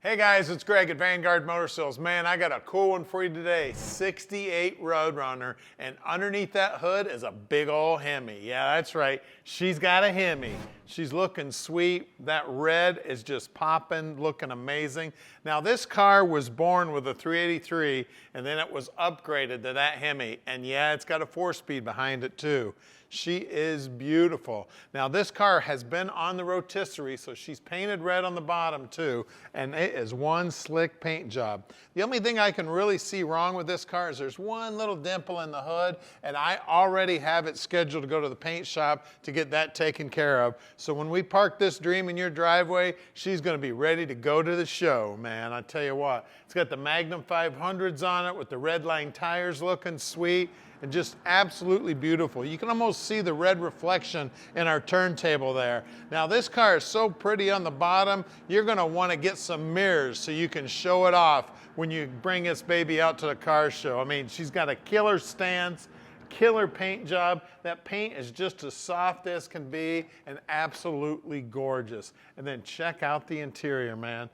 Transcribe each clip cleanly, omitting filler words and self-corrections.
Hey guys, it's Greg at Vanguard Motor Sales. Man, I got a cool one for you today. 68 Road Runner, and underneath that hood is a big old HEMI. Yeah, that's right. She's got a HEMI. She's looking sweet. That red is just popping, looking amazing. Now this car was born with a 383, and then it was upgraded to that HEMI. And yeah, it's got a 4-speed behind it too. She is beautiful. Now this car has been on the rotisserie, so she's painted red on the bottom too, and it is one slick paint job. The only thing I can really see wrong with this car is there's one little dimple in the hood, and I already have it scheduled to go to the paint shop to get that taken care of. So when we park this dream in your driveway, she's gonna be ready to go to the show, man. I tell you what, it's got the Magnum 500s on it with the Redline tires looking sweet, and just absolutely beautiful. You can almost see the red reflection in our turntable there. Now this car is so pretty on the bottom, you're gonna wanna get some mirrors so you can show it off when you bring this baby out to the car show. I mean, she's got a killer stance, killer paint job. That paint is just as soft as can be and absolutely gorgeous. And then check out the interior, man.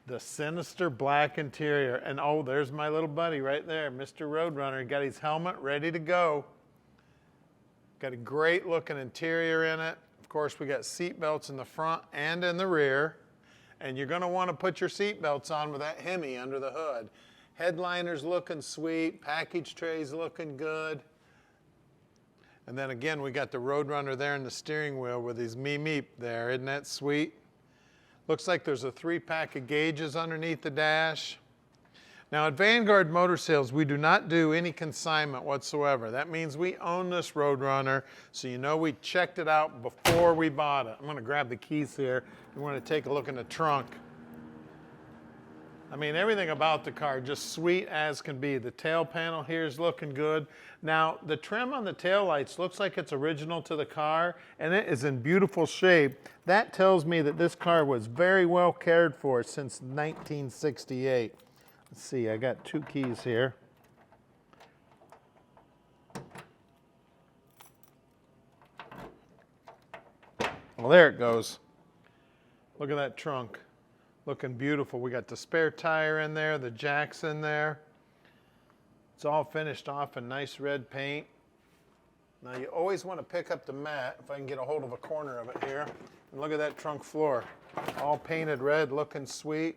The Sinister Black Interior. And oh, there's my little buddy right there, Mr. Roadrunner. He got his helmet ready to go. Got a great looking interior in it. Of course, we got seat belts in the front and in the rear. And you're gonna wanna put your seat belts on with that HEMI under the hood. Headliner's looking sweet, package tray's looking good. And then again, we got the Roadrunner there in the steering wheel with his meep there. Isn't that sweet? Looks like there's a 3-pack of gauges underneath the dash. Now at Vanguard Motor Sales, we do not do any consignment whatsoever. That means we own this Road Runner, so you know we checked it out before we bought it. I'm gonna grab the keys here. We wanna take a look in the trunk. I mean, everything about the car just sweet as can be. The tail panel here is looking good. Now, the trim on the tail lights looks like it's original to the car, and it is in beautiful shape. That tells me that this car was very well cared for since 1968. Let's see, I got 2 keys here. Well, there it goes. Look at that trunk. Looking beautiful. We got the spare tire in there, the jacks in there. It's all finished off in nice red paint. Now you always want to pick up the mat, if I can get a hold of a corner of it here. And look at that trunk floor. All painted red, looking sweet.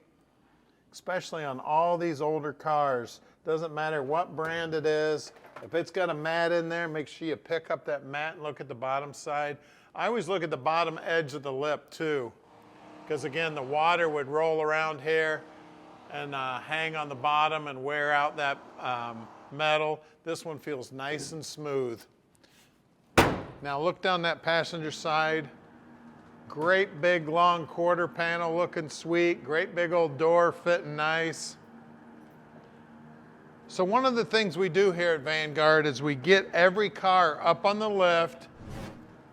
Especially on all these older cars. Doesn't matter what brand it is. If it's got a mat in there, make sure you pick up that mat and look at the bottom side. I always look at the bottom edge of the lip too, because again, the water would roll around here and hang on the bottom and wear out that metal. This one feels nice and smooth. Now look down that passenger side. Great big long quarter panel looking sweet. Great big old door fitting nice. So one of the things we do here at Vanguard is we get every car up on the lift.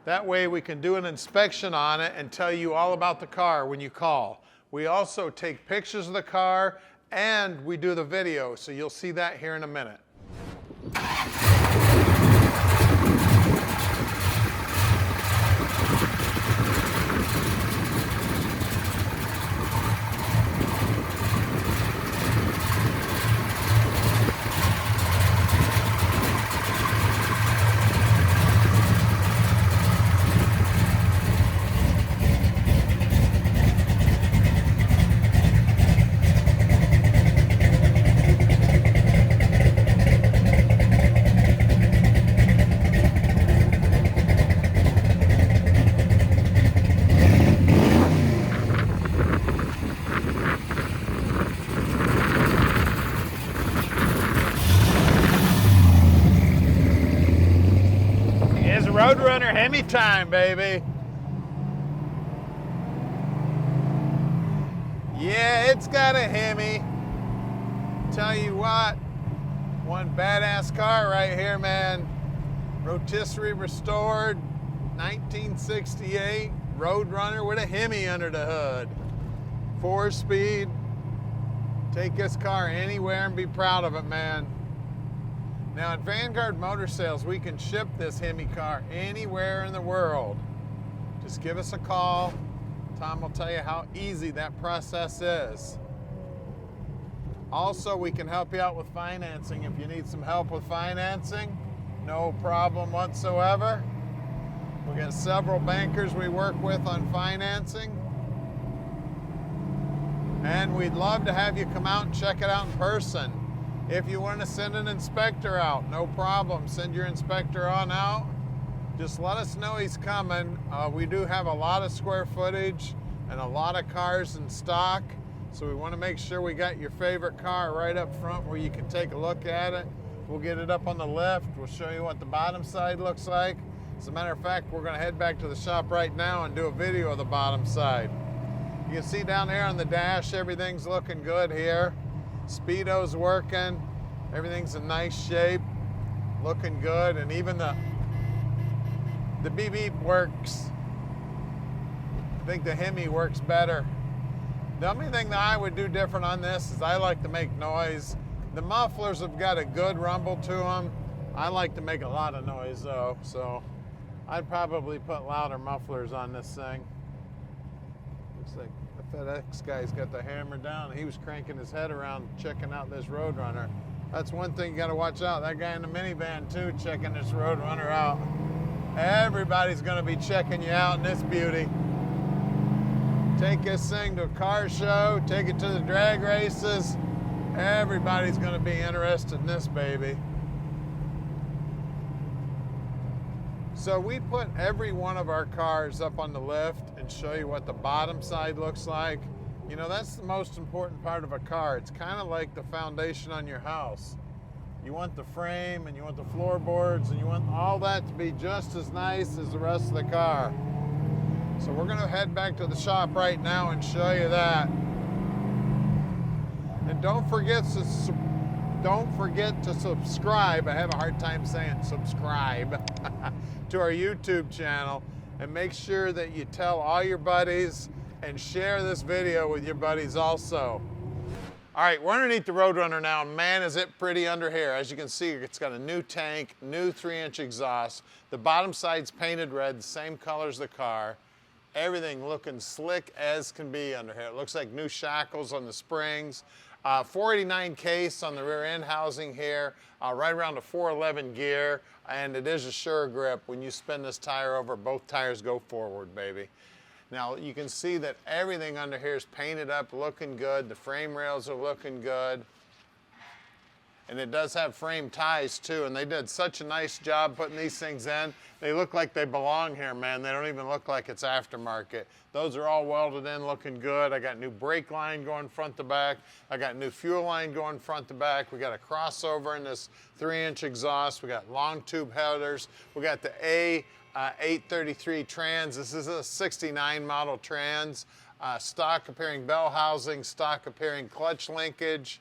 That way we can do an inspection on it and tell you all about the car when you call. We also take pictures of the car and we do the video, so you'll see that here in a minute. Road Runner HEMI time, baby. Yeah, it's got a HEMI. Tell you what, one badass car right here, man. Rotisserie restored, 1968 Road Runner with a HEMI under the hood. 4-speed. Take this car anywhere and be proud of it, man. Now at Vanguard Motor Sales, we can ship this HEMI car anywhere in the world. Just give us a call, Tom will tell you how easy that process is. Also, we can help you out with financing. If you need some help with financing, no problem whatsoever. We got several bankers we work with on financing. And we'd love to have you come out and check it out in person. If you want to send an inspector out, no problem. Send your inspector on out. Just let us know he's coming. We do have a lot of square footage and a lot of cars in stock. So we want to make sure we got your favorite car right up front where you can take a look at it. We'll get it up on the lift. We'll show you what the bottom side looks like. As a matter of fact, we're going to head back to the shop right now and do a video of the bottom side. You can see down there on the dash, everything's looking good here. Speedo's working. Everything's in nice shape, looking good, and even the beep beep works. I think the HEMI works better. The only thing that I would do different on this is I like to make noise. The mufflers have got a good rumble to them. I like to make a lot of noise though, so I'd probably put louder mufflers on this thing. Looks like the FedEx guy's got the hammer down. He was cranking his head around checking out this Road Runner. That's one thing you gotta watch out. That guy in the minivan too, checking this Road Runner out. Everybody's gonna be checking you out in this beauty. Take this thing to a car show, take it to the drag races. Everybody's gonna be interested in this baby. So we put every one of our cars up on the lift and show you what the bottom side looks like. You know, that's the most important part of a car. It's kind of like the foundation on your house. You want the frame and you want the floorboards and you want all that to be just as nice as the rest of the car. So we're gonna head back to the shop right now and show you that. And don't forget to subscribe. I have a hard time saying subscribe to our YouTube channel, and make sure that you tell all your buddies and share this video with your buddies also. All right, we're underneath the Road Runner now, and man, is it pretty under here. As you can see, it's got a new tank, new 3-inch exhaust. The bottom side's painted red, the same color as the car. Everything looking slick as can be under here. It looks like new shackles on the springs. 489 case on the rear end housing here, right around a 411 gear, and it is a sure grip. When you spin this tire over, both tires go forward, baby. Now you can see that everything under here is painted up, looking good. The frame rails are looking good. And it does have frame ties too, and they did such a nice job putting these things in. They look like they belong here, man. They don't even look like it's aftermarket. Those are all welded in, looking good. I got new brake line going front to back. I got new fuel line going front to back. We got a crossover in this 3-inch exhaust. We got long tube headers. We got the A833 trans. This is a 69 model trans. Stock appearing bell housing, stock appearing clutch linkage.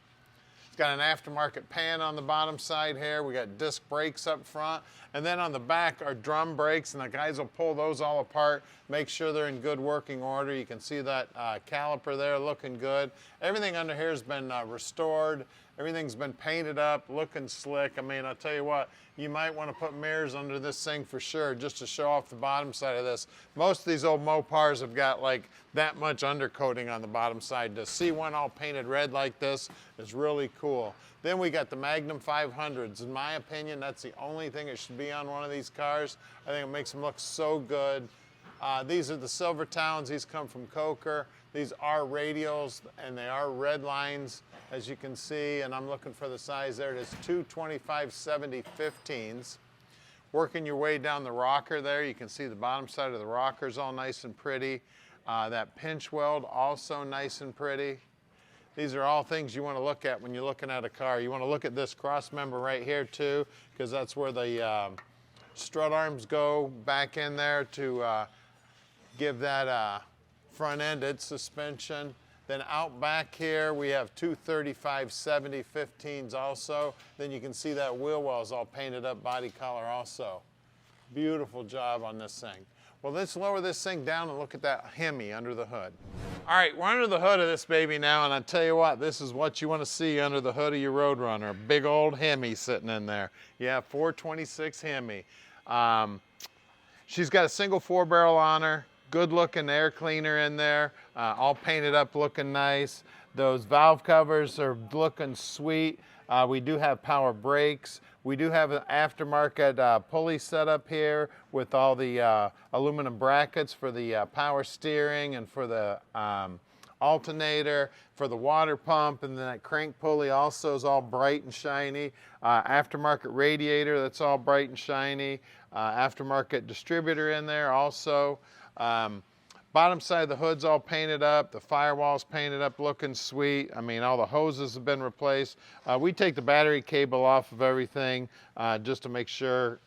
It's got an aftermarket pan on the bottom side here. We got disc brakes up front. And then on the back are drum brakes, and the guys will pull those all apart, make sure they're in good working order. You can see that caliper there looking good. Everything under here has been restored. Everything's been painted up, looking slick. I mean, I'll tell you what, you might want to put mirrors under this thing for sure, just to show off the bottom side of this. Most of these old Mopars have got like that much undercoating on the bottom side. To see one all painted red like this is really cool. Then we got the Magnum 500s. In my opinion, that's the only thing that should be on one of these cars. I think it makes them look so good. These are the Silver Towns. These come from Coker. These are radials, and they are red lines, as you can see, and I'm looking for the size there. It is 225/70 15s. Working your way down the rocker there, you can see the bottom side of the rocker is all nice and pretty. That pinch weld, also nice and pretty. These are all things you want to look at when you're looking at a car. You want to look at this cross member right here too, because that's where the strut arms go back in there to give that front-ended suspension. Then out back here, we have two 35/70 15s also. Then you can see that wheel well is all painted up, body color also. Beautiful job on this thing. Well, let's lower this thing down and look at that HEMI under the hood. All right, we're under the hood of this baby now, and I tell you what, this is what you want to see under the hood of your Road Runner. A big old HEMI sitting in there. Yeah, 426 HEMI. She's got a single 4-barrel on her. Good looking air cleaner in there, all painted up looking nice. Those valve covers are looking sweet. We do have power brakes. We do have an aftermarket pulley setup here with all the aluminum brackets for the power steering and for the alternator, for the water pump, and then that crank pulley also is all bright and shiny. Aftermarket radiator, that's all bright and shiny. Aftermarket distributor in there also. Bottom side of the hood's all painted up. The firewall's painted up looking sweet. I mean, all the hoses have been replaced. We take the battery cable off of everything just to make sure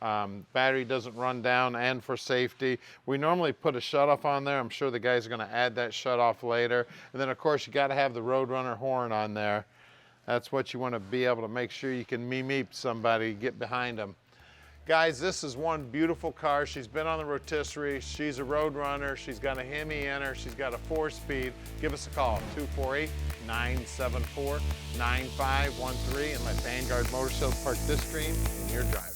battery doesn't run down, and for safety. We normally put a shutoff on there. I'm sure the guys are gonna add that shutoff later. And then of course you gotta have the Road Runner horn on there. That's what you wanna be able to make sure you can meep somebody, get behind them. Guys, this is one beautiful car. She's been on the Rotisserie. She's a Road Runner. She's got a HEMI in her. She's got a 4-speed. Give us a call, 248-974-9513, and let Vanguard Motor Sales park this dream in your driveway.